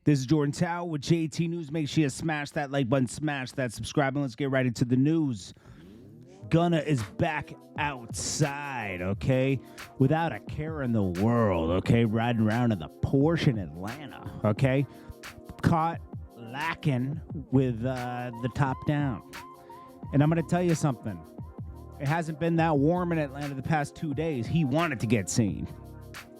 This is Jordan Tower with JT News. Make sure you smash that like button, smash that subscribe, and let's get right into the news. Gunna is back outside, okay? Without a care in the world, okay? Riding around in the Porsche in Atlanta, okay? Caught lacking with the top down. And I'm going to tell you something. It hasn't been that warm in Atlanta the past 2 days. He wanted to get seen.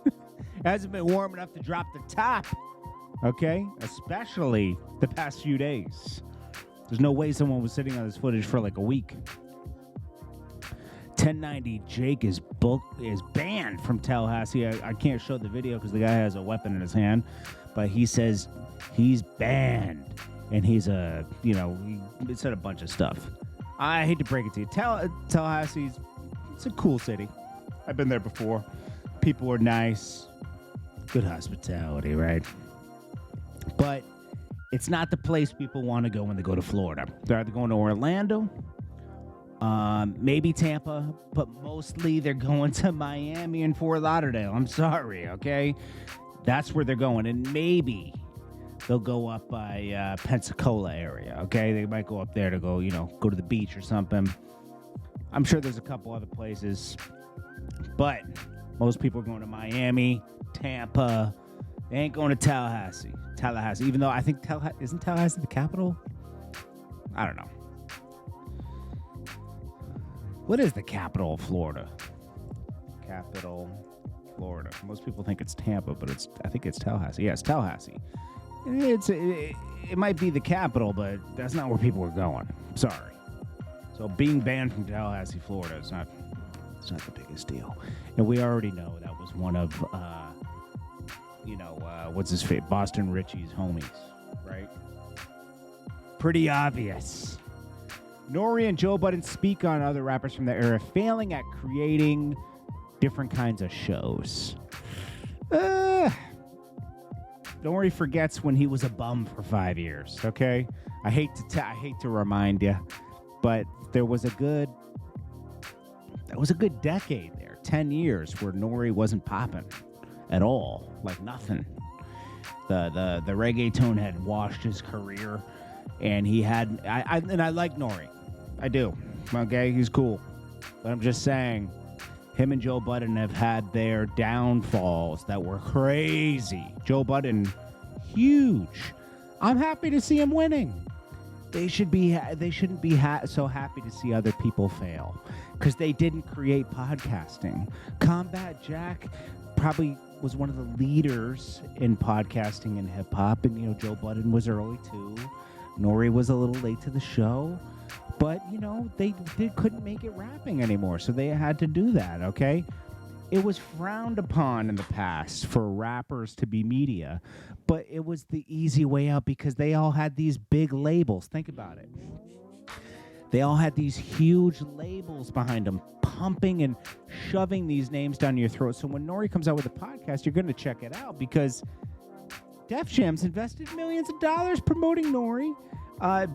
It hasn't been warm enough to drop the top, okay? Especially the past few days. There's no way someone was sitting on this footage for like a week. 1090 Jake is banned from Tallahassee. I can't show the video because the guy has a weapon in his hand, but he says he's banned, and he said a bunch of stuff. I hate to break it to you. Tallahassee's, it's a cool city. I've been there before. People are nice. Good hospitality, right? But it's not the place people want to go when they go to Florida. They're either going to Orlando, maybe Tampa, but mostly they're going to Miami and Fort Lauderdale. I'm sorry, okay? That's where they're going. And maybe they'll go up by Pensacola area, okay? They might go up there to go to the beach or something. I'm sure there's a couple other places. But most people are going to Miami, Tampa. They ain't going to Tallahassee, even though I think isn't Tallahassee the capital? I don't know. What is the capital of Florida? Capital, Florida. Most people think it's Tampa, but I think it's Tallahassee. Yeah, it's Tallahassee. It might be the capital, but that's not where people are going. Sorry. So being banned from Tallahassee, Florida, it's not the biggest deal. And we already know that was one of what's his face? Boston Richie's homies, right? Pretty obvious. Nore and Joe Budden speak on other rappers from the era failing at creating different kinds of shows. Nore forgets when he was a bum for 5 years, okay? I hate to remind you, but there was a good decade there, 10 years where Nore wasn't popping at all, like nothing. The reggaeton had washed his career, and he had I like Nore. I do. Okay, he's cool. But I'm just saying, him and Joe Budden have had their downfalls that were crazy. Joe Budden, huge. I'm happy to see him winning. They shouldn't be so happy to see other people fail because they didn't create podcasting. Combat Jack probably was one of the leaders in podcasting and hip hop, and Joe Budden was early too. Nore was a little late to the show, but they couldn't make it rapping anymore, so they had to do that. Okay, it was frowned upon in the past for rappers to be media, but it was the easy way out because they all had these big labels. Think about it. They all had these huge labels behind them, pumping and shoving these names down your throat. So when Nore comes out with a podcast, you're going to check it out because Def Jam's invested millions of dollars promoting Nore.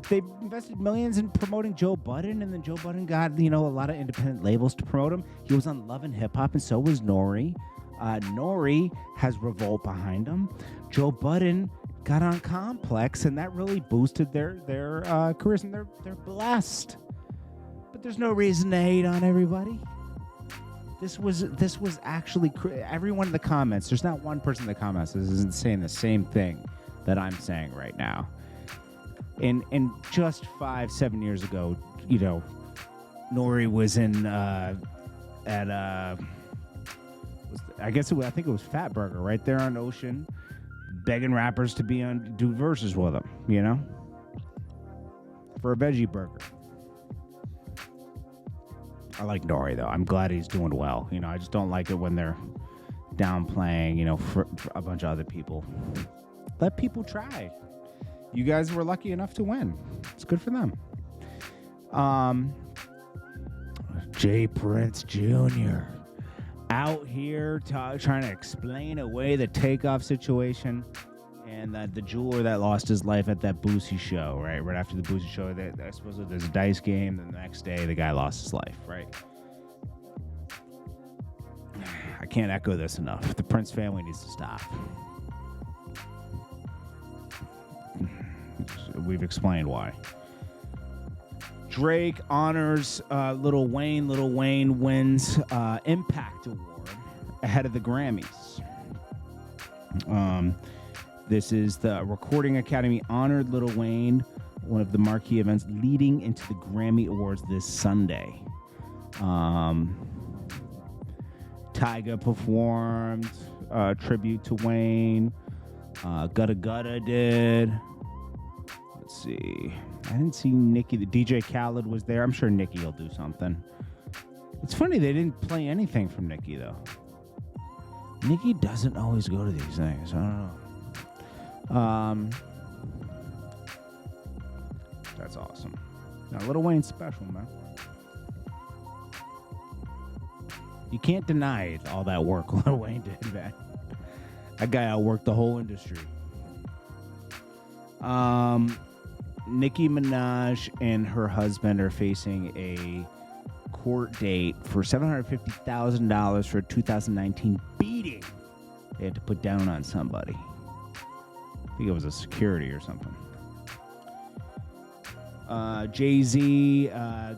They invested millions in promoting Joe Budden, and then Joe Budden got a lot of independent labels to promote him. He was on Love and Hip Hop, and so was Nore. Nore has Revolt behind him. Joe Budden got on Complex, and that really boosted their careers, and they're blessed. But there's no reason to hate on everybody. This was actually everyone in the comments. There's not one person in the comments that isn't saying the same thing that I'm saying right now. And just 5-7 years ago, Nore was in I think it was Fat Burger right there on Ocean, begging rappers to do verses with him, for a veggie burger. I like Nore though. I'm glad he's doing well. I just don't like it when they're downplaying, for a bunch of other people. Let people try. You guys were lucky enough to win. It's good for them. Jay Prince Jr. out here trying to explain away the Takeoff situation and the jeweler that lost his life at that Boosie show, right? Right after the Boosie show, I suppose there's a dice game. Then the next day, the guy lost his life, right? I can't echo this enough. The Prince family needs to stop. we've explained why. Drake honors Lil Wayne. Lil Wayne wins Impact Award ahead of the Grammys. This is the Recording Academy honored Lil Wayne, one of the marquee events leading into the Grammy Awards this Sunday. Tyga performed tribute to Wayne. Gutta did. Let's see. I didn't see Nicki. The DJ Khaled was there. I'm sure Nicki will do something. It's funny they didn't play anything from Nicki, though. Nicki doesn't always go to these things. I don't know. That's awesome. Now, Lil Wayne's special, man. You can't deny all that work Lil Wayne did, man. That guy outworked the whole industry. Nicki Minaj and her husband are facing a court date for $750,000 for a 2019 beating they had to put down on somebody. I think it was a security or something. Jay-Z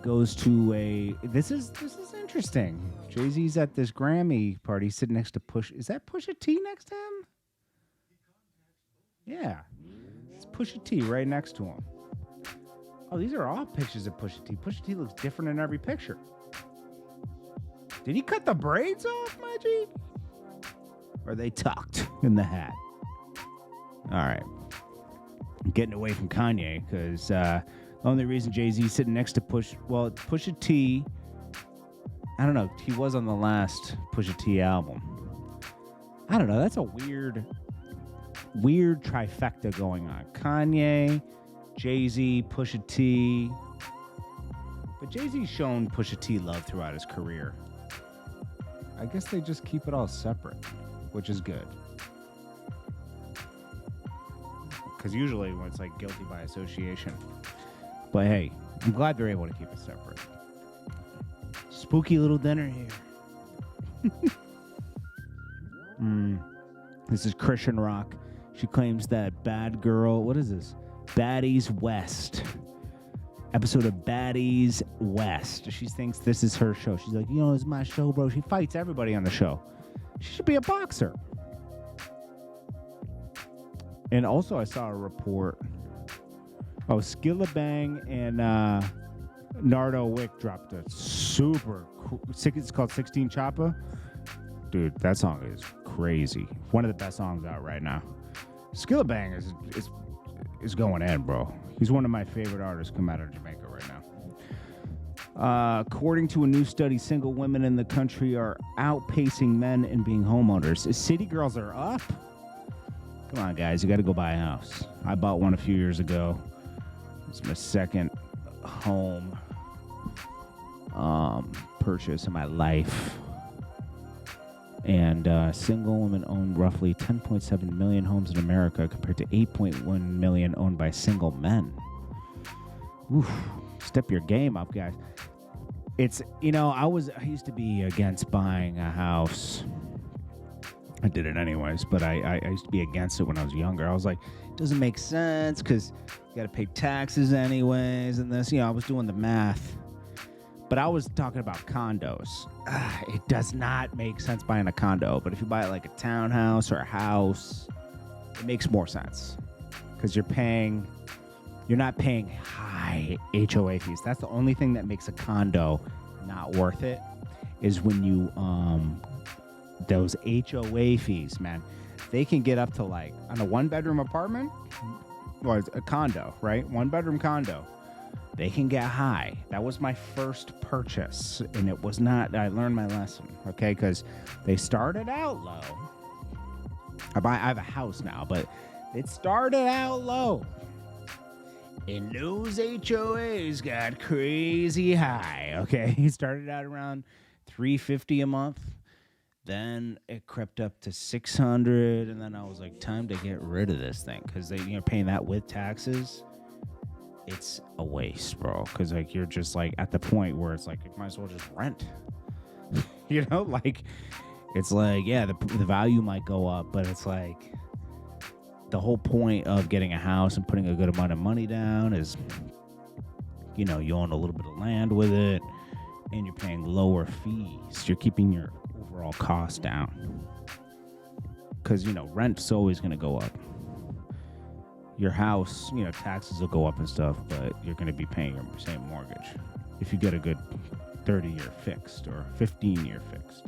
goes to a... This is interesting. Jay-Z's at this Grammy party sitting next to Is that Pusha T next to him? Yeah. It's Pusha T right next to him. Oh, these are all pictures of Pusha T. Pusha T looks different in every picture. Did he cut the braids off, my G? Or are they tucked in the hat? All right. I'm getting away from Kanye because the only reason Jay-Z's sitting next to Pusha T, I don't know, he was on the last Pusha T album. I don't know, that's a weird trifecta going on. Kanye, Jay-Z, Pusha T. But Jay-Z's shown Pusha T love throughout his career. I guess they just keep it all separate, which is good. Because usually when it's like guilty by association. But hey, I'm glad they're able to keep it separate. Spooky little dinner here. This is Christian Rock. She claims that Bad Girl, what is this? Baddies West. Episode of Baddies West. She thinks this is her show. She's like, it's my show, bro. She fights everybody on the show. She should be a boxer. And also I saw a report. Oh, Skillabang and Nardo Wick dropped a super cool... It's called 16 Choppa. Dude, that song is crazy. One of the best songs out right now. Skillabang is going in, bro. He's one of my favorite artists come out of Jamaica right now. According to a new study, single women in the country are outpacing men in being homeowners. City girls are up. Come on, guys. You got to go buy a house. I bought one a few years ago. It's my second home purchase in my life. And single women own roughly 10.7 million homes in America compared to 8.1 million owned by single men. Oof. Step your game up, guys. It's, I used to be against buying a house. I did it anyways, but I used to be against it when I was younger. I was like, it doesn't make sense because you got to pay taxes anyways and this. I was doing the math. But I was talking about condos. It does not make sense buying a condo. But if you buy like a townhouse or a house, it makes more sense. Because you're not paying high HOA fees. That's the only thing that makes a condo not worth it is when you, those HOA fees, man. They can get up to like, on a one-bedroom apartment, or a condo, right? One-bedroom condo. They can get high. That was my first purchase, and it was not. I learned my lesson, okay? Because they started out low. I have a house now, but it started out low, and those HOAs got crazy high. Okay, it started out around $350 a month. Then it crept up to $600, and then I was like, time to get rid of this thing because you're paying that with taxes. It's a waste, bro, because like you're just like at the point where it's like you might as well just rent. Like it's like, yeah, the value might go up, but it's like the whole point of getting a house and putting a good amount of money down is, you know, you own a little bit of land with it, and you're paying lower fees. You're keeping your overall cost down. Because, you know, rent's always going to go up. Your house, you know, taxes will go up and stuff, but you're going to be paying your same mortgage if you get a good 30-year fixed or 15-year fixed.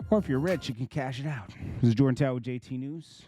Or if you're rich, you can cash it out. This is Jordan Tower with JT News.